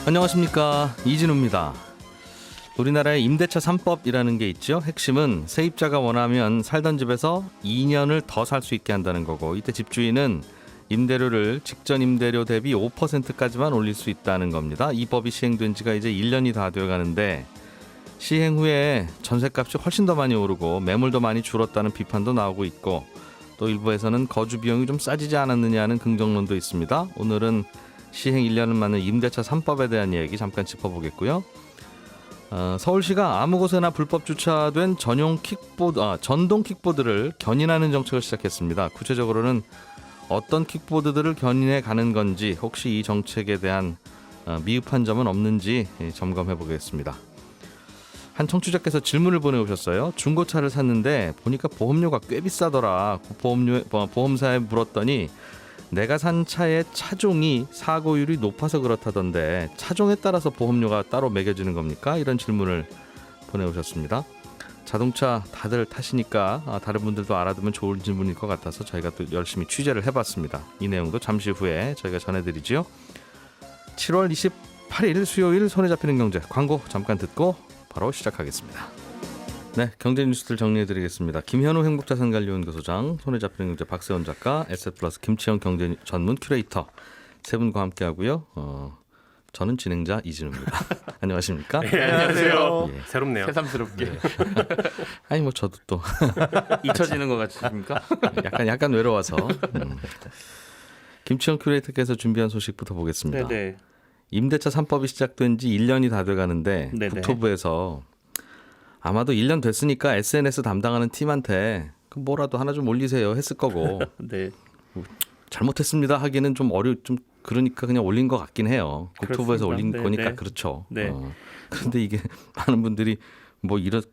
안녕하십니까, 이진우입니다. 우리나라의 임대차 3법이라는 게 있죠. 핵심은 세입자가 원하면 살던 집에서 2년을 더 살 수 있게 한다는 거고, 이때 집주인은 임대료를 직전 임대료 대비 5%까지만 올릴 수 있다는 겁니다. 이 법이 시행된 지가 이제 1년이 다 되어 가는데, 시행 후에 전셋값이 훨씬 더 많이 오르고 매물도 많이 줄었다는 비판도 나오고 있고, 또 일부에서는 거주 비용이 좀 싸지지 않았느냐는 긍정론도 있습니다. 오늘은 시행 1년을 맞는 임대차 3법에 대한 이야기 잠깐 짚어보겠고요. 서울시가 아무 곳에나 불법 주차된 전동 킥보드를 견인하는 정책을 시작했습니다. 구체적으로는 어떤 킥보드들을 견인해 가는 건지, 혹시 이 정책에 대한 미흡한 점은 없는지 점검해 보겠습니다. 한 청취자께서 질문을 보내오셨어요. 중고차를 샀는데 보니까 보험료가 꽤 비싸더라. 보험사에 물었더니 내가 산 차의 차종이 사고율이 높아서 그렇다던데 차종에 따라서 보험료가 따로 매겨지는 겁니까? 이런 질문을 보내오셨습니다. 자동차 다들 타시니까 다른 분들도 알아두면 좋은 질문일 것 같아서 저희가 또 열심히 취재를 해봤습니다. 이 내용도 잠시 후에 저희가 전해드리죠. 7월 28일 수요일 손에 잡히는 경제, 광고 잠깐 듣고 바로 시작하겠습니다. 네, 경제 뉴스들 정리해드리겠습니다. 김현우 행복자산관리연구소장, 손에 잡히는 경제 박세원 작가, 에셋플러스 김치영 경제 전문 큐레이터 세 분과 함께하고요. 저는 진행자 이진우입니다. 안녕하십니까? 네, 안녕하세요. 예. 새롭네요. 새삼스럽게. 네. 아니 뭐 저도 또 잊혀지는 것 같으십니까? 약간 외로워서. 김치영 큐레이터께서 준비한 소식부터 보겠습니다. 네네. 임대차 3법이 시작된 지 1년이 다 돼가는데 네네. 국토부에서 아마도 1년 됐으니까 SNS 담당하는 팀한테 뭐라도 하나 좀 올리세요 했을 거고 네. 잘못했습니다 하기는 좀 그러니까 그냥 올린 것 같긴 해요. 국토부에서 그렇습니다. 올린 네, 거니까 네. 그렇죠. 네. 그런데 이게 많은 분들이 뭐 이런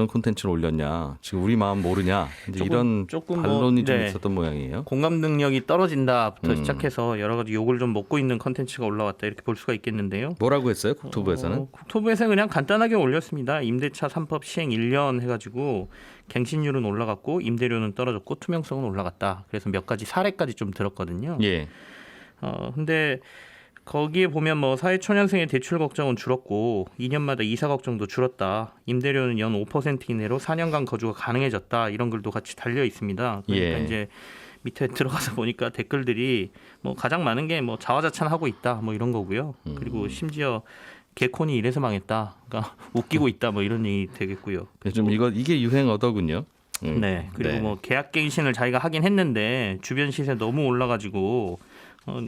콘텐츠를 올렸냐, 지금 우리 마음 모르냐, 이제 이런 조금 반론이 좀 네. 있었던 모양이에요. 공감 능력이 떨어진다부터 시작해서 여러 가지 욕을 좀 먹고 있는 컨텐츠가 올라왔다, 이렇게 볼 수가 있겠는데요. 뭐라고 했어요, 국토부에서는? 국토부에서는 그냥 간단하게 올렸습니다. 임대차 3법 시행 1년 해가지고 갱신율은 올라갔고 임대료는 떨어졌고 투명성은 올라갔다. 그래서 몇 가지 사례까지 좀 들었거든요. 예. 근데 거기에 보면 뭐 사회초년생의 대출 걱정은 줄었고 2년마다 이사 걱정도 줄었다. 임대료는 연 5% 이내로 4년간 거주가 가능해졌다. 이런 글도 같이 달려 있습니다. 그러니까 예. 이제 밑에 들어가서 보니까 댓글들이 뭐 가장 많은 게 뭐 자화자찬하고 있다, 뭐 이런 거고요. 그리고 심지어 개콘이 이래서 망했다, 그러니까 웃기고 있다, 뭐 이런 얘기 되겠고요. 좀 이게 유행어더군요. 네. 그리고 네. 뭐 계약갱신을 자기가 하긴 했는데 주변 시세 너무 올라가지고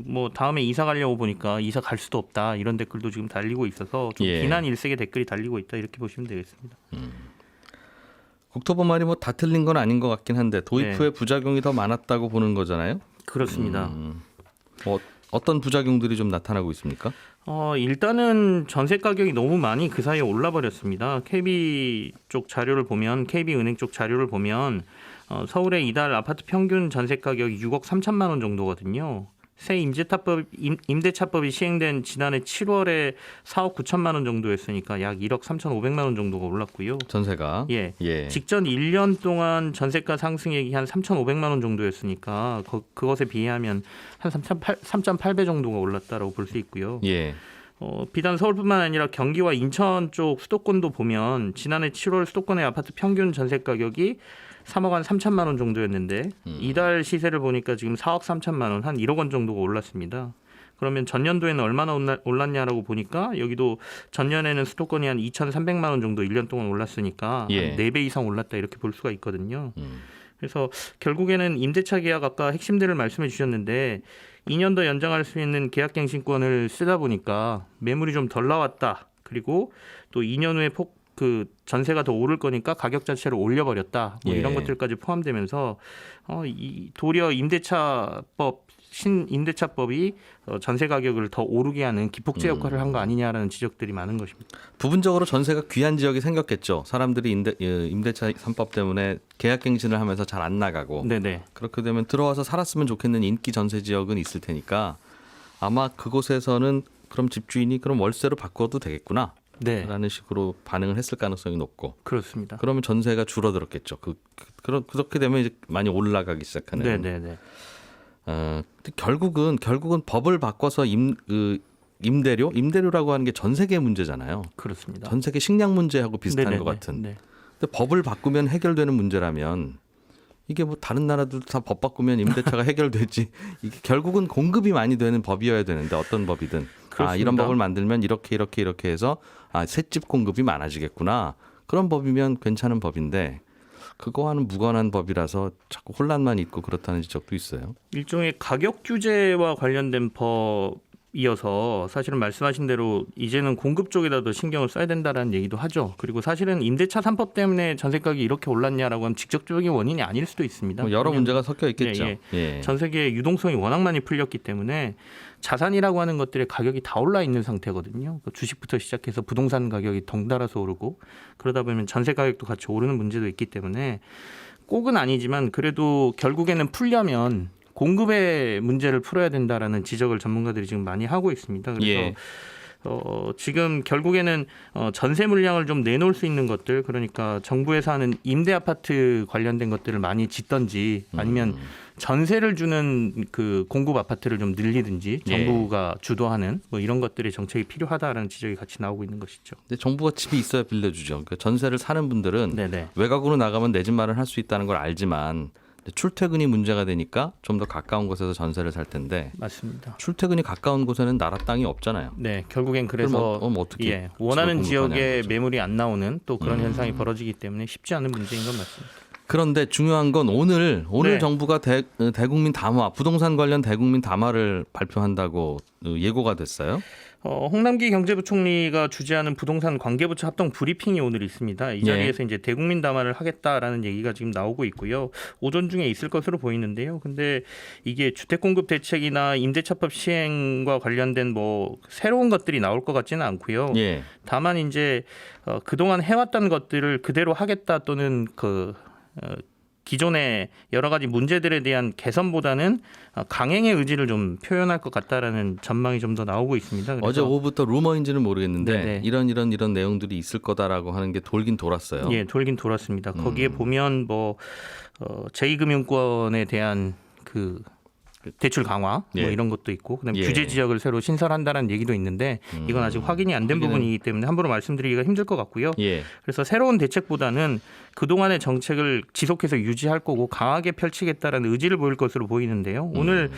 뭐 다음에 이사 가려고 보니까 이사 갈 수도 없다, 이런 댓글도 지금 달리고 있어서 좀 예. 비난 일색의 댓글이 달리고 있다, 이렇게 보시면 되겠습니다. 국토부 말이 뭐 다 틀린 건 아닌 것 같긴 한데 도입 네. 후에 부작용이 더 많았다고 보는 거잖아요. 그렇습니다. 어떤 부작용들이 좀 나타나고 있습니까? 일단은 전세 가격이 너무 많이 그 사이에 올라 버렸습니다. KB 은행 쪽 자료를 보면 서울의 이달 아파트 평균 전세 가격이 6억 3천만 원 정도거든요. 새 임대차법이 시행된 지난해 7월에 4억 9천만 원 정도였으니까 약 1억 3,500만 원 정도가 올랐고요. 전세가. 예. 예. 직전 1년 동안 전세가 상승액이 한 3,500만 원 정도였으니까 그것에 비하면 한 3.8배 정도가 올랐다라고 볼 수 있고요. 예. 비단 서울뿐만 아니라 경기와 인천 쪽 수도권도 보면 지난해 7월 수도권의 아파트 평균 전세 가격이 3억 한 3천만 원 정도였는데 이달 시세를 보니까 지금 4억 3천만 원, 한 1억 원 정도가 올랐습니다. 그러면 전년도에는 얼마나 올랐냐라고 보니까 여기도 전년에는 수도권이 한 2,300만 원 정도 1년 동안 올랐으니까 예. 한 4배 이상 올랐다, 이렇게 볼 수가 있거든요. 그래서 결국에는 임대차 계약, 아까 핵심들을 말씀해 주셨는데 2년 더 연장할 수 있는 계약갱신권을 쓰다 보니까 매물이 좀 덜 나왔다. 그리고 또 2년 후에 전세가 더 오를 거니까 가격 자체를 올려버렸다, 뭐 예. 이런 것들까지 포함되면서 도리어 신임대차법이 전세 가격을 더 오르게 하는 기폭제 역할을 한 거 아니냐라는 지적들이 많은 것입니다. 부분적으로 전세가 귀한 지역이 생겼겠죠. 사람들이 임대차 3법 때문에 계약갱신을 하면서 잘 안 나가고. 네네. 그렇게 되면 들어와서 살았으면 좋겠는 인기 전세 지역은 있을 테니까 아마 그곳에서는 그럼 집주인이 그럼 월세로 바꿔도 되겠구나. 네. 라는 식으로 반응을 했을 가능성이 높고, 그렇습니다. 그러면 전세가 줄어들었겠죠. 그렇게 되면 이제 많이 올라가기 시작하는. 네네네. 근데 결국은 법을 바꿔서 임대료라고 하는 게 전 세계 문제잖아요. 그렇습니다. 전 세계 식량 문제하고 비슷한 네네네. 것 같은. 네. 근데 법을 바꾸면 해결되는 문제라면 이게 뭐 다른 나라도 다 법 바꾸면 임대차가 해결되지. 이게 결국은 공급이 많이 되는 법이어야 되는데 어떤 법이든 그렇습니다. 이런 법을 만들면 이렇게 해서 새집 공급이 많아지겠구나. 그런 법이면 괜찮은 법인데 그거와는 무관한 법이라서 자꾸 혼란만 있고 그렇다는 지적도 있어요. 일종의 가격 규제와 관련된 법이어서 사실은 말씀하신 대로 이제는 공급 쪽에다 더 신경을 써야 된다라는 얘기도 하죠. 그리고 사실은 임대차 3법 때문에 전세 가격이 이렇게 올랐냐라고 하면 직접적인 원인이 아닐 수도 있습니다. 뭐 여러 문제가 섞여 있겠죠. 예. 전 세계의 유동성이 워낙 많이 풀렸기 때문에 자산이라고 하는 것들의 가격이 다 올라 있는 상태거든요. 주식부터 시작해서 부동산 가격이 덩달아서 오르고 그러다 보면 전세 가격도 같이 오르는 문제도 있기 때문에 꼭은 아니지만 그래도 결국에는 풀려면 공급의 문제를 풀어야 된다라는 지적을 전문가들이 지금 많이 하고 있습니다. 그래서 예. 지금 결국에는 전세 물량을 좀 내놓을 수 있는 것들, 그러니까 정부에서 하는 임대 아파트 관련된 것들을 많이 짓든지 아니면 전세를 주는 그 공급 아파트를 좀 늘리든지 정부가 주도하는 뭐 이런 것들의 정책이 필요하다라는 지적이 같이 나오고 있는 것이죠. 근데 정부가 집이 있어야 빌려주죠. 그러니까 전세를 사는 분들은 네네. 외곽으로 나가면 내 집 마련할 수 있다는 걸 알지만 출퇴근이 문제가 되니까 좀 더 가까운 곳에서 전세를 살 텐데 맞습니다. 출퇴근이 가까운 곳에는 나라 땅이 없잖아요. 네, 결국엔 그래서 그럼 어떻게 원하는 집을 공급하냐는 지역에 거죠. 매물이 안 나오는 또 그런 현상이 벌어지기 때문에 쉽지 않은 문제인 건 맞습니다. 그런데 중요한 건 오늘 네. 정부가 대국민 담화 부동산 관련 대국민 담화를 발표한다고 예고가 됐어요. 홍남기 경제부총리가 주재하는 부동산 관계부처 합동 브리핑이 오늘 있습니다. 이 자리에서 이제 대국민 담화를 하겠다라는 얘기가 지금 나오고 있고요. 오전 중에 있을 것으로 보이는데요. 근데 이게 주택 공급 대책이나 임대차법 시행과 관련된 뭐 새로운 것들이 나올 것 같지는 않고요. 예. 다만 이제 그동안 해왔던 것들을 그대로 하겠다 또는 기존의 여러 가지 문제들에 대한 개선보다는 강행의 의지를 좀 표현할 것 같다라는 전망이 좀 더 나오고 있습니다. 그래서 어제 오후부터 루머인지는 모르겠는데 네네. 이런 내용들이 있을 거다라고 하는 게 돌긴 돌았어요. 예, 돌긴 돌았습니다. 거기에 보면 뭐 제2금융권에 대한 그 대출 강화 뭐 예. 이런 것도 있고 그다음에 예. 규제 지역을 새로 신설한다는 얘기도 있는데 이건 아직 확인이 안 된 부분이기 때문에 함부로 말씀드리기가 힘들 것 같고요. 예. 그래서 새로운 대책보다는 그동안의 정책을 지속해서 유지할 거고 강하게 펼치겠다라는 의지를 보일 것으로 보이는데요. 오늘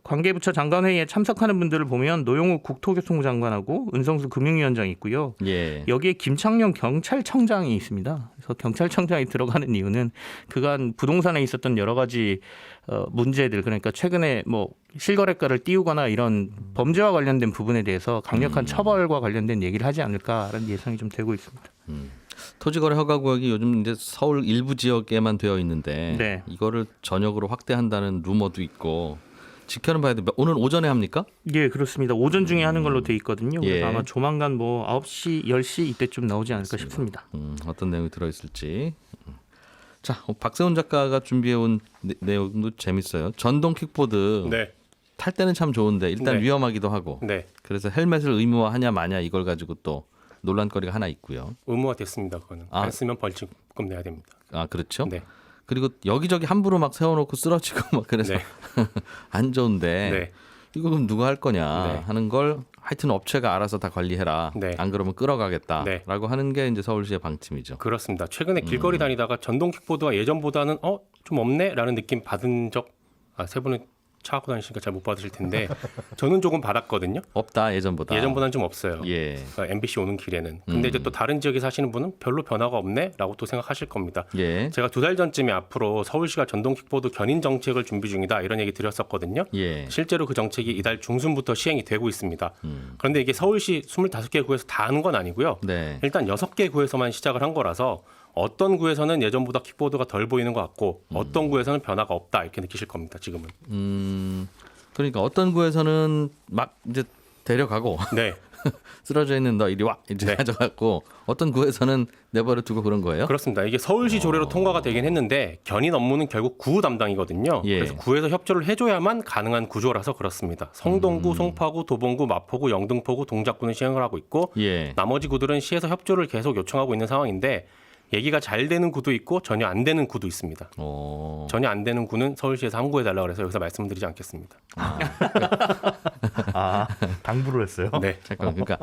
관계부처 장관회의에 참석하는 분들을 보면 노영욱 국토교통부 장관하고 은성수 금융위원장이 있고요. 예. 여기에 김창룡 경찰청장이 있습니다. 그래서 경찰청장이 들어가는 이유는 그간 부동산에 있었던 여러 가지 문제들, 그러니까 최근에 뭐 실거래가를 띄우거나 이런 범죄와 관련된 부분에 대해서 강력한 처벌과 관련된 얘기를 하지 않을까라는 예상이 좀 되고 있습니다. 토지거래 허가구역이 요즘 이제 서울 일부 지역에만 되어 있는데 네. 이거를 전역으로 확대한다는 루머도 있고 지켜는 봐야 돼. 오늘 오전에 합니까? 예, 그렇습니다. 오전 중에 하는 걸로 돼 있거든요. 그래서 예. 아마 조만간 뭐 9시, 10시 이때쯤 나오지 않을까 싶습니다. 어떤 내용이 들어있을지. 자, 박세훈 작가가 준비해온 내용도 재밌어요. 전동 킥보드 네. 탈 때는 참 좋은데 일단 네. 위험하기도 하고 네. 그래서 헬멧을 의무화하냐 마냐 이걸 가지고 또 논란거리가 하나 있고요. 의무화 됐습니다. 그거는 안 쓰면 벌칙금 내야 됩니다. 아 그렇죠. 네. 그리고 여기저기 함부로 막 세워놓고 쓰러지고 막 그래서 네. 안 좋은데 네. 이거 그럼 누가 할 거냐 네. 하는 걸 하여튼 업체가 알아서 다 관리해라. 네. 안 그러면 끌어가겠다라고 하는 게 이제 서울시의 방침이죠. 그렇습니다. 최근에 길거리 다니다가 전동 킥보드가 예전보다는 좀 없네라는 느낌 받은 적 세 분은 차 갖고 다니시니까 잘 못 받으실 텐데 저는 조금 받았거든요. 없다 예전보다. 예전보다는 좀 없어요. 예. 그러니까 MBC 오는 길에는. 근데 이제 또 다른 지역에 사시는 분은 별로 변화가 없네라고 또 생각하실 겁니다. 예. 제가 2달 전쯤에 앞으로 서울시가 전동 킥보드 견인 정책을 준비 중이다 이런 얘기 드렸었거든요. 예. 실제로 그 정책이 이달 중순부터 시행이 되고 있습니다. 그런데 이게 서울시 25개 구에서 다 하는 건 아니고요. 네. 일단 6개 구에서만 시작을 한 거라서 어떤 구에서는 예전보다 킥보드가 덜 보이는 것 같고 어떤 구에서는 변화가 없다 이렇게 느끼실 겁니다. 지금은. 그러니까 어떤 구에서는 막 이제 데려가고 네. 쓰러져 있는 너 이리 와 이제 네. 가져갔고 어떤 구에서는 내버려 두고 그런 거예요? 그렇습니다. 이게 서울시 조례로 통과가 되긴 했는데 견인 업무는 결국 구 담당이거든요. 예. 그래서 구에서 협조를 해줘야만 가능한 구조라서 그렇습니다. 성동구, 송파구, 도봉구, 마포구, 영등포구, 동작구는 시행을 하고 있고 예. 나머지 구들은 시에서 협조를 계속 요청하고 있는 상황인데 얘기가 잘 되는 구도 있고 전혀 안 되는 구도 있습니다. 전혀 안 되는 구는 서울시에서 함구해달라고 그래서 여기서 말씀드리지 않겠습니다. 당부를 했어요. 네, 잠깐 그러니까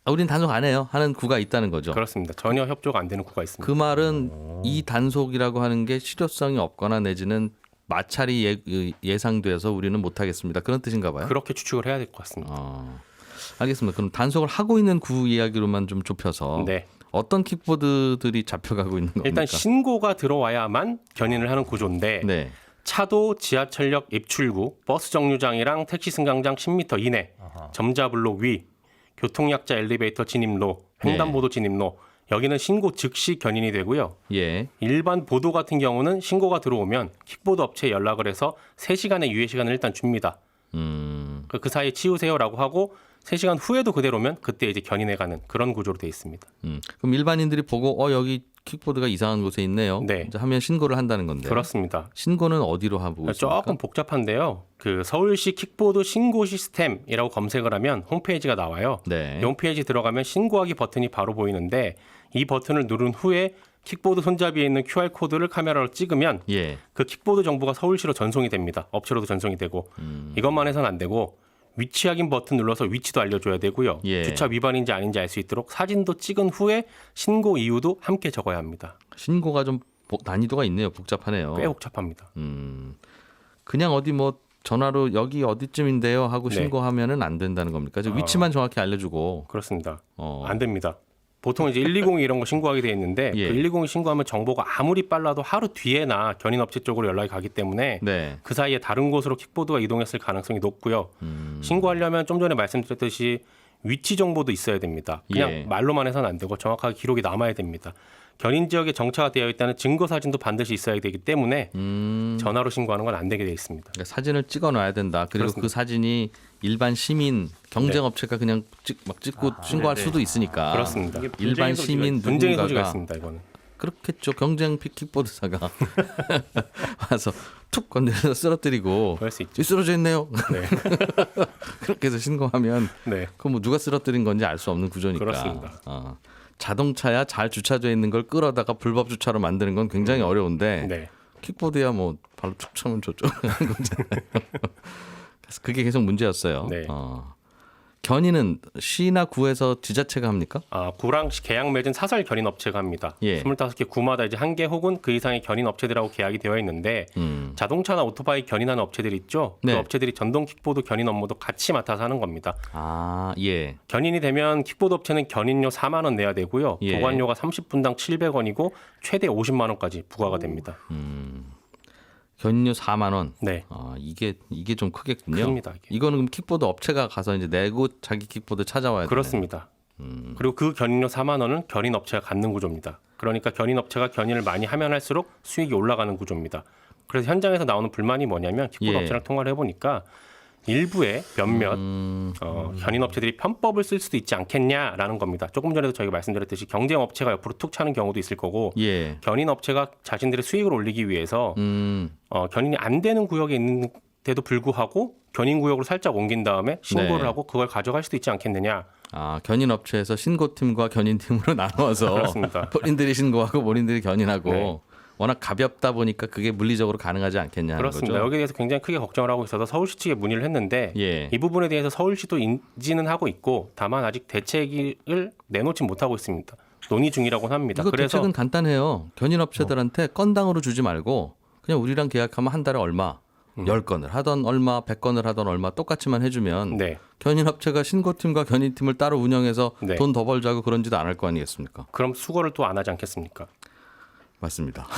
우린 단속 안 해요 하는 구가 있다는 거죠. 그렇습니다. 전혀 협조가 안 되는 구가 있습니다. 그 말은 이 단속이라고 하는 게 실효성이 없거나 내지는 마찰이 예상돼서 우리는 못하겠습니다. 그런 뜻인가 봐요. 그렇게 추측을 해야 될 것 같습니다. 알겠습니다. 그럼 단속을 하고 있는 구 이야기로만 좀 좁혀서 네. 어떤 킥보드들이 잡혀가고 있는 겁니까? 일단 신고가 들어와야만 견인을 하는 구조인데 네. 차도 지하철역 입출구, 버스 정류장이랑 택시 승강장 10m 이내, 점자블록 위, 교통약자 엘리베이터 진입로, 횡단보도 진입로 여기는 신고 즉시 견인이 되고요. 예. 일반 보도 같은 경우는 신고가 들어오면 킥보드 업체에 연락을 해서 3시간의 유예 시간을 일단 줍니다. 그 사이에 치우세요라고 하고 3시간 후에도 그대로면 그때 이제 견인해가는 그런 구조로 되어 있습니다. 그럼 일반인들이 보고 여기 킥보드가 이상한 곳에 있네요. 네. 이제 하면 신고를 한다는 건데. 그렇습니다. 신고는 어디로 하고 있습니까? 조금 복잡한데요. 그 서울시 킥보드 신고 시스템이라고 검색을 하면 홈페이지가 나와요. 네. 이 홈페이지 들어가면 신고하기 버튼이 바로 보이는데 이 버튼을 누른 후에 킥보드 손잡이에 있는 QR코드를 카메라로 찍으면 예. 그 킥보드 정보가 서울시로 전송이 됩니다. 업체로도 전송이 되고 이것만 해서는 안 되고 위치 확인 버튼 눌러서 위치도 알려줘야 되고요. 예. 주차 위반인지 아닌지 알 수 있도록 사진도 찍은 후에 신고 이유도 함께 적어야 합니다. 신고가 좀 난이도가 있네요. 복잡하네요. 꽤 복잡합니다. 그냥 어디 뭐 전화로 여기 어디쯤인데요 하고 네. 신고하면은 안 된다는 겁니까? 저 위치만 정확히 알려주고. 그렇습니다. 안 됩니다. 보통 이제 120 이런 거 신고하게 돼 있는데 예. 그 120 신고하면 정보가 아무리 빨라도 하루 뒤에나 견인업체 쪽으로 연락이 가기 때문에 네. 그 사이에 다른 곳으로 킥보드가 이동했을 가능성이 높고요. 신고하려면 좀 전에 말씀드렸듯이 위치 정보도 있어야 됩니다. 그냥 예. 말로만 해서는 안 되고 정확하게 기록이 남아야 됩니다. 견인 지역에 정차가 되어 있다는 증거 사진도 반드시 있어야 되기 때문에 전화로 신고하는 건 안 되게 되어 있습니다. 그러니까 사진을 찍어놔야 된다. 그리고 그렇습니다. 그 사진이 일반 시민 경쟁업체가 그냥 막 찍고 신고할 수도 있으니까. 그렇습니다. 이게 일반 시민 분쟁의 소지가 누군가가 있습니다. 이거는. 그렇겠죠. 경쟁 킥보드사가 와서 툭 건드려서 쓰러뜨리고 그럴 수 있죠. 쓰러져 있네요. 네. 그렇게 해서 신고하면 네. 그럼 뭐 누가 쓰러뜨린 건지 알 수 없는 구조니까. 그렇습니다. 자동차야 잘 주차돼 있는 걸 끌어다가 불법 주차로 만드는 건 굉장히 어려운데 네. 킥보드야 뭐 발로 툭 차면 저쪽 하는 거잖아요. 그래서 그게 계속 문제였어요. 네. 견인은 시나 구에서 지자체가 합니까? 구랑 계약 맺은 사설 견인 업체가 합니다. 예. 25개 구마다 이제 한 개 혹은 그 이상의 견인 업체들하고 계약이 되어 있는데 자동차나 오토바이 견인하는 업체들이 있죠. 네. 그 업체들이 전동 킥보드 견인 업무도 같이 맡아서 하는 겁니다. 예. 견인이 되면 킥보드 업체는 견인료 4만 원 내야 되고요. 예. 보관료가 30분당 700원이고 최대 50만 원까지 부과가 됩니다. 견인료 4만 원. 네. 이게 좀 크겠군요. 큽니다, 이게. 이거는 그럼 킥보드 업체가 가서 이제 내고 자기 킥보드 찾아와야 돼요. 그렇습니다. 그리고 그 견인료 4만 원은 견인 업체가 갖는 구조입니다. 그러니까 견인 업체가 견인을 많이 하면 할수록 수익이 올라가는 구조입니다. 그래서 현장에서 나오는 불만이 뭐냐면 킥보드 예. 업체랑 통화를 해보니까 일부의 몇몇 견인 업체들이 편법을 쓸 수도 있지 않겠냐라는 겁니다. 조금 전에도 저희가 말씀드렸듯이 경쟁 업체가 옆으로 툭 차는 경우도 있을 거고 예. 견인 업체가 자신들의 수익을 올리기 위해서 견인이 안 되는 구역에 있는데도 불구하고 견인 구역으로 살짝 옮긴 다음에 신고를 네. 하고 그걸 가져갈 수도 있지 않겠느냐. 견인 업체에서 신고팀과 견인팀으로 나눠서 그렇습니다. 본인들이 신고하고 본인들이 견인하고 네. 워낙 가볍다 보니까 그게 물리적으로 가능하지 않겠냐는 그렇습니다. 거죠. 여기에 대해서 굉장히 크게 걱정을 하고 있어서 서울시 측에 문의를 했는데 예. 이 부분에 대해서 서울시도 인지는 하고 있고 다만 아직 대책을 내놓지 못하고 있습니다. 논의 중이라고는 합니다. 이거 그래서 대책은 간단해요. 견인 업체들한테 건당으로 주지 말고 그냥 우리랑 계약하면 한 달에 얼마 10건을 하던 얼마 100건을 하던 얼마 똑같이만 해주면 네. 견인 업체가 신고팀과 견인팀을 따로 운영해서 네. 돈 더 벌자고 그런 짓도 안 할 거 아니겠습니까? 그럼 수거를 또 안 하지 않겠습니까? 맞습니다.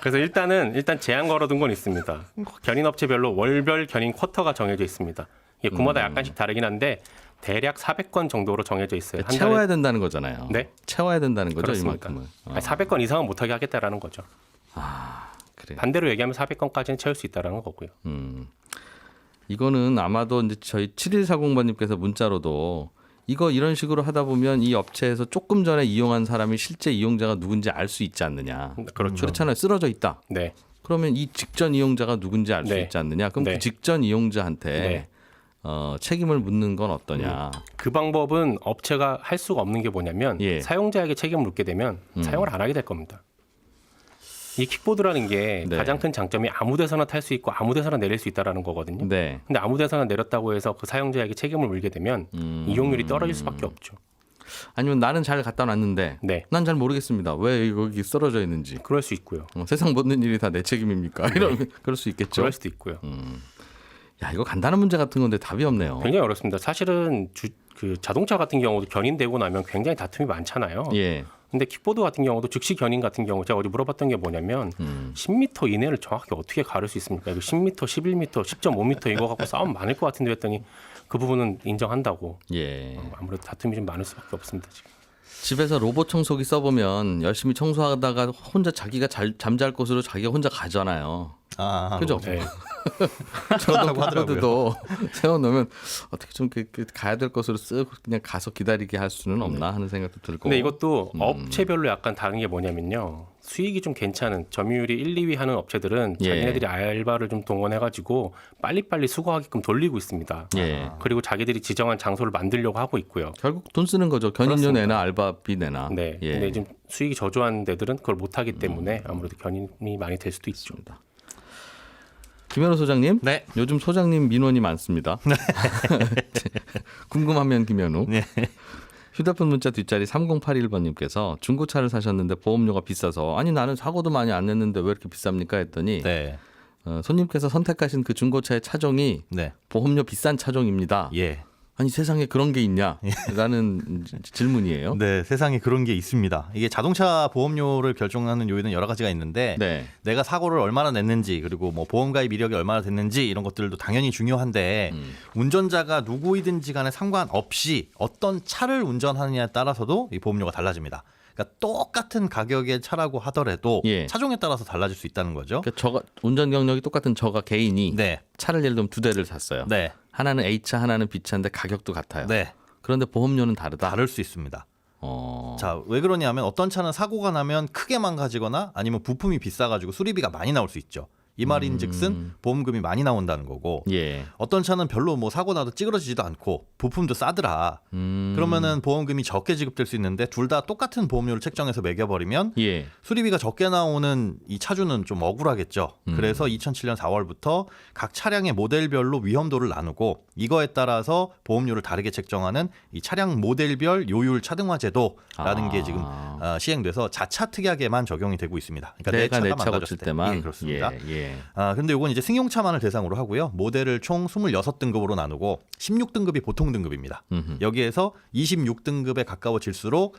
그래서 일단 제한 걸어둔 건 있습니다. 견인 업체별로 월별 견인 쿼터가 정해져 있습니다. 이게 구마다 약간씩 다르긴 한데 대략 400건 정도로 정해져 있어요. 한 채워야 달에 된다는 거잖아요. 네. 채워야 된다는 거죠, 그렇습니다. 이만큼은. 400건 이상은 못하게 하겠다라는 거죠. 그래. 반대로 얘기하면 400건까지는 채울 수 있다는 거고요. 이거는 아마도 이제 저희 7140번님께서 문자로도 이거 이런 식으로 하다 보면 이 업체에서 조금 전에 이용한 사람이 실제 이용자가 누군지 알 수 있지 않느냐. 그렇죠. 그렇잖아요. 쓰러져 있다. 네. 그러면 이 직전 이용자가 누군지 알 수 네. 있지 않느냐. 그럼 네. 그 직전 이용자한테 네. 책임을 묻는 건 어떠냐. 그 방법은 업체가 할 수가 없는 게 뭐냐면 예. 사용자에게 책임을 묻게 되면 사용을 안 하게 될 겁니다. 이 킥보드라는 게 네. 가장 큰 장점이 아무 데서나 탈 수 있고 아무 데서나 내릴 수 있다라는 거거든요. 네. 근데 아무 데서나 내렸다고 해서 그 사용자에게 책임을 물게 되면 이용률이 떨어질 수밖에 없죠. 아니면 나는 잘 갖다 놨는데 네. 난 잘 모르겠습니다. 왜 여기 쓰러져 있는지. 그럴 수 있고요. 세상 모든 일이 다 내 책임입니까? 이러면 그럴 수 있겠죠. 그럴 수도 있고요. 야, 이거 간단한 문제 같은 건데 답이 없네요. 굉장히 어렵습니다. 사실은 그 자동차 같은 경우도 견인되고 나면 굉장히 다툼이 많잖아요. 예. 근데 킥보드 같은 경우도 즉시 견인 같은 경우 제가 어디 물어봤던 게 뭐냐면 10m 이내를 정확히 어떻게 가를 수 있습니까? 이거 10m, 11m, 10.5m 이거 갖고 싸움 많을 것 같은데 했더니 그 부분은 인정한다고. 예. 아무래도 다툼이 좀 많을 수밖에 없습니다. 지금. 집에서 로봇 청소기 써보면 열심히 청소하다가 혼자 자기가 잠잘 곳으로 자기가 혼자 가잖아요. 그죠? 네. 저도 카드도 세워놓으면 어떻게 좀 가야 될 곳으로 쓱 그냥 가서 기다리게 할 수는 없나 하는 생각도 들고. 근데 이것도 업체별로 약간 다른 게 뭐냐면요. 수익이 좀 괜찮은 점유율이 1, 2위 하는 업체들은 예. 자기네들이 알바를 좀 동원해가지고 빨리빨리 수거하게끔 돌리고 있습니다. 예. 그리고 자기들이 지정한 장소를 만들려고 하고 있고요. 결국 돈 쓰는 거죠. 견인료 그렇습니다. 내나 알바비 내나. 네. 예. 근데 지금 수익이 저조한 데들은 그걸 못하기 때문에 아무래도 견인이 많이 될 수도 있죠. 김현우 소장님, 네. 요즘 소장님 민원이 많습니다. 궁금하면 김현우. 네. 휴대폰 문자 뒷자리 3081번님께서 중고차를 사셨는데 보험료가 비싸서 아니 나는 사고도 많이 안 냈는데 왜 이렇게 비쌉니까 했더니 네. 손님께서 선택하신 그 중고차의 차종이 네. 보험료 비싼 차종입니다. 예. 아니 세상에 그런 게 있냐라는 질문이에요. 네, 세상에 그런 게 있습니다. 이게 자동차 보험료를 결정하는 요인은 여러 가지가 있는데 네. 내가 사고를 얼마나 냈는지 그리고 뭐 보험 가입 이력이 얼마나 됐는지 이런 것들도 당연히 중요한데 운전자가 누구이든지 간에 상관없이 어떤 차를 운전하느냐에 따라서도 이 보험료가 달라집니다. 그러니까 똑같은 가격의 차라고 하더라도 예. 차종에 따라서 달라질 수 있다는 거죠. 그러니까 저가 운전 경력이 똑같은 저가 개인이 네. 차를 예를 들면 두 대를 샀어요. 네. 하나는 A차, 하나는 B차인데 가격도 같아요. 네. 그런데 보험료는 다르다. 다를 수 있습니다. 어. 자, 왜 그러냐면 어떤 차는 사고가 나면 크게 망가지거나 아니면 부품이 비싸가지고 수리비가 많이 나올 수 있죠. 이 말인즉슨 보험금이 많이 나온다는 거고 예. 어떤 차는 별로 뭐 사고 나도 찌그러지지도 않고 부품도 싸더라. 그러면은 보험금이 적게 지급될 수 있는데 둘 다 똑같은 보험료를 책정해서 매겨버리면 예. 수리비가 적게 나오는 이 차주는 좀 억울하겠죠. 그래서 2007년 4월부터 각 차량의 모델별로 위험도를 나누고 이거에 따라서 보험료를 다르게 책정하는 이 차량 모델별 요율 차등화 제도라는 게 지금 시행돼서 자차 특약에만 적용이 되고 있습니다. 그러니까 내가 내 차 차 고칠 망가졌을 때. 때만. 예, 그렇습니다. 예. 근데 이건 이제 승용차만을 대상으로 하고요. 모델을 총 26등급으로 나누고 16등급이 보통 등급입니다. 여기에서 26등급에 가까워질수록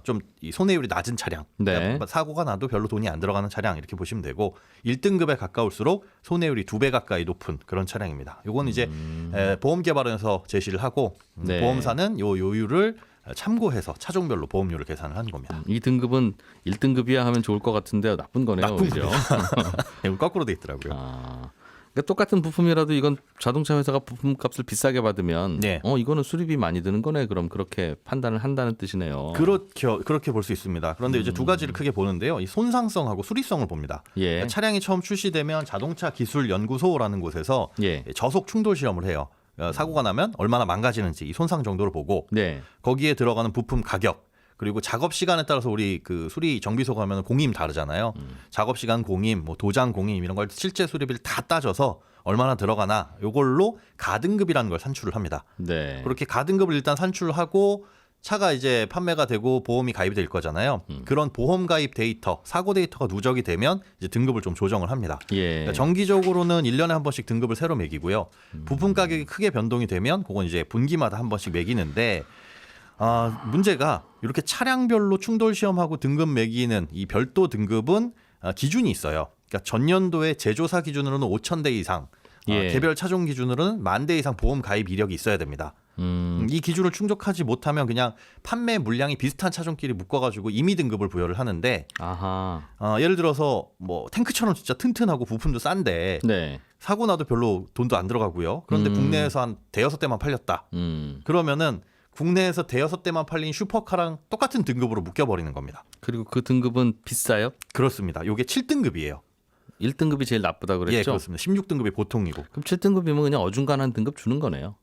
좀 이 손해율이 낮은 차량, 네. 그러니까 사고가 나도 별로 돈이 안 들어가는 차량 이렇게 보시면 되고 1등급에 가까울수록 손해율이 2배 가까이 높은 그런 차량입니다. 이건 이제 보험개발원에서 제시를 하고 네. 보험사는 요 요율을 참고해서 차종별로 보험료를 계산을 하는 겁니다. 이 등급은 1등급이야 하면 좋을 것 같은데 나쁜 거네요. 나쁜 그죠? 이건 거꾸로 돼 있더라고요. 그러니까 똑같은 부품이라도 이건 자동차 회사가 부품값을 비싸게 받으면 네. 이거는 수리비 많이 드는 거네. 그럼 그렇게 판단을 한다는 뜻이네요. 그렇게 볼 수 있습니다. 그런데 이제 두 가지를 크게 보는데요. 이 손상성하고 수리성을 봅니다. 예. 그러니까 차량이 처음 출시되면 자동차 기술 연구소라는 곳에서 예. 저속 충돌 시험을 해요. 사고가 나면 얼마나 망가지는지 이 손상 정도를 보고 네. 거기에 들어가는 부품 가격 그리고 작업 시간에 따라서 우리 그 수리 정비소 가면 공임 다르잖아요. 작업 시간 공임, 뭐 도장 공임 이런 걸 실제 수리비를 다 따져서 얼마나 들어가나 요걸로 가등급이라는 걸 산출을 합니다. 네. 그렇게 가등급을 일단 산출하고 차가 이제 판매가 되고 보험이 가입이 될 거잖아요. 그런 보험 가입 데이터, 사고 데이터가 누적이 되면 이제 등급을 좀 조정을 합니다. 예. 그러니까 정기적으로는 1년에 한 번씩 등급을 새로 매기고요. 부품 가격이 크게 변동이 되면 그건 이제 분기마다 한 번씩 매기는데 문제가 이렇게 차량별로 충돌 시험하고 등급 매기는 이 별도 등급은 기준이 있어요. 그러니까 전년도에 제조사 기준으로는 5,000대 이상, 예. 개별 차종 기준으로는 10,000대 이상 보험 가입 이력이 있어야 됩니다. 이 기준을 충족하지 못하면 그냥 판매 물량이 비슷한 차종끼리 묶어가지고 임의 등급을 부여를 하는데 아하. 예를 들어서 뭐 탱크처럼 진짜 튼튼하고 부품도 싼데 네. 사고 나도 별로 돈도 안 들어가고요. 그런데 국내에서 한 대여섯 대만 팔렸다. 그러면은 국내에서 대여섯 대만 팔린 슈퍼카랑 똑같은 등급으로 묶여버리는 겁니다. 그리고 그 등급은 비싸요? 그렇습니다. 요게 7등급이에요. 1등급이 제일 나쁘다 그랬죠? 예, 그렇습니다. 16등급이 보통이고. 그럼 7등급이면 그냥 어중간한 등급 주는 거네요.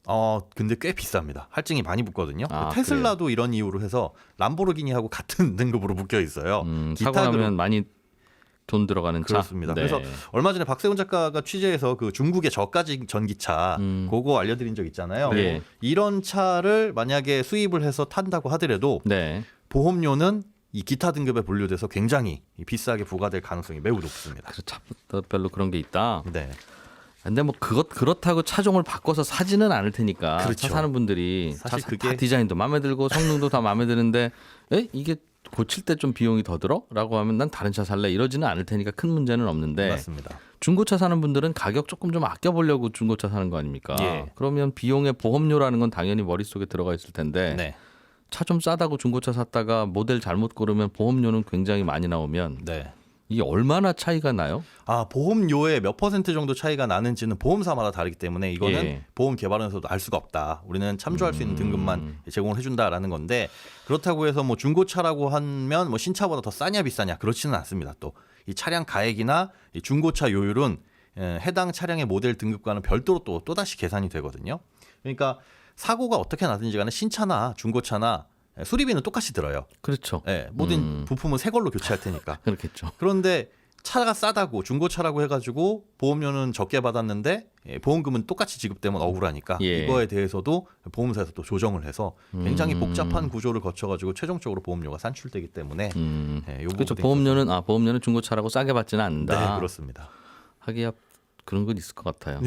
근데 꽤 비쌉니다. 할증이 많이 붙거든요. 아, 테슬라도 이런 이유로 해서 람보르기니하고 같은 등급으로 묶여 있어요. 사고 나면 많이 돈 들어가는 차. 그렇습니다. 네. 그래서 얼마 전에 박세훈 작가가 취재해서 그 중국의 저가직 전기차 그거 알려드린 적 있잖아요. 네. 이런 차를 만약에 수입을 해서 탄다고 하더라도 네. 보험료는 이 기타 등급에 분류돼서 굉장히 비싸게 부과될 가능성이 매우 높습니다. 그래서 차별로 그런 게 있다. 네. 근데 뭐 그렇다고 차종을 바꿔서 사지는 않을 테니까 그렇죠. 차 사는 분들이 사실 다 그게 디자인도 마음에 들고 성능도 다 마음에 드는데 이게 고칠 때 좀 비용이 더 들어? 라고 하면 난 다른 차 살래 이러지는 않을 테니까 큰 문제는 없는데 맞습니다. 중고차 사는 분들은 가격 조금 좀 아껴보려고 중고차 사는 거 아닙니까? 예. 그러면 비용에 보험료라는 건 당연히 머릿속에 들어가 있을 텐데 네. 차 좀 싸다고 중고차 샀다가 모델 잘못 고르면 보험료는 굉장히 많이 나오면 네. 이게 얼마나 차이가 나요? 보험료에 몇 퍼센트 정도 차이가 나는지는 보험사마다 다르기 때문에 이거는 예. 보험 개발원에서도 알 수가 없다. 우리는 참조할 수 있는 등급만 제공을 해준다라는 건데 그렇다고 해서 뭐 중고차라고 하면 뭐 신차보다 더 싸냐 비싸냐 그렇지는 않습니다. 또 이 차량 가액이나 이 중고차 요율은 해당 차량의 모델 등급과는 별도로 또다시 계산이 되거든요. 그러니까 사고가 어떻게 나든지 간에 신차나 중고차나 수리비는 똑같이 들어요. 그렇죠. 예, 모든 부품은 새 걸로 교체할 테니까. 그렇겠죠. 그런데 차가 싸다고 중고차라고 해가지고 보험료는 적게 받았는데 보험금은 똑같이 지급되면 억울하니까 예. 이거에 대해서도 보험사에서 또 조정을 해서 굉장히 복잡한 구조를 거쳐가지고 최종적으로 보험료가 산출되기 때문에 요 그렇죠. 부분에 보험료는 중고차라고 싸게 받지는 않는다. 네, 그렇습니다. 하기야 그런 건 있을 것 같아요.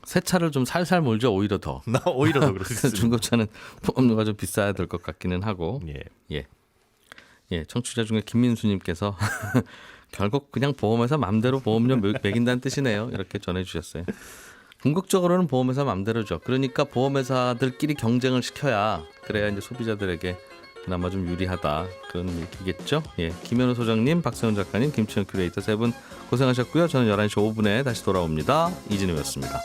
새 차를 좀 살살 몰죠. 오히려 더. 나 오히려 더 그렇습니다. 중고차는 보험료가 좀 비싸야 될 것 같기는 하고. 예. 예, 청취자 중에 김민수님께서 결국 그냥 보험회사 맘대로 보험료 매긴다는 뜻이네요. 이렇게 전해주셨어요. 궁극적으로는 보험회사 맘대로죠. 그러니까 보험회사들끼리 경쟁을 시켜야 그래야 이제 소비자들에게 그나마 좀 유리하다 그런 얘기겠죠. 예, 김현우 소장님, 박세훈 작가님, 김치현 큐레이터 세 분 고생하셨고요. 저는 11시 5분에 다시 돌아옵니다. 이진우였습니다.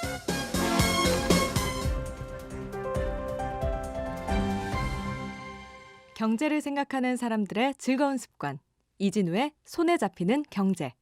경제를 생각하는 사람들의 즐거운 습관. 이진우의 손에 잡히는 경제.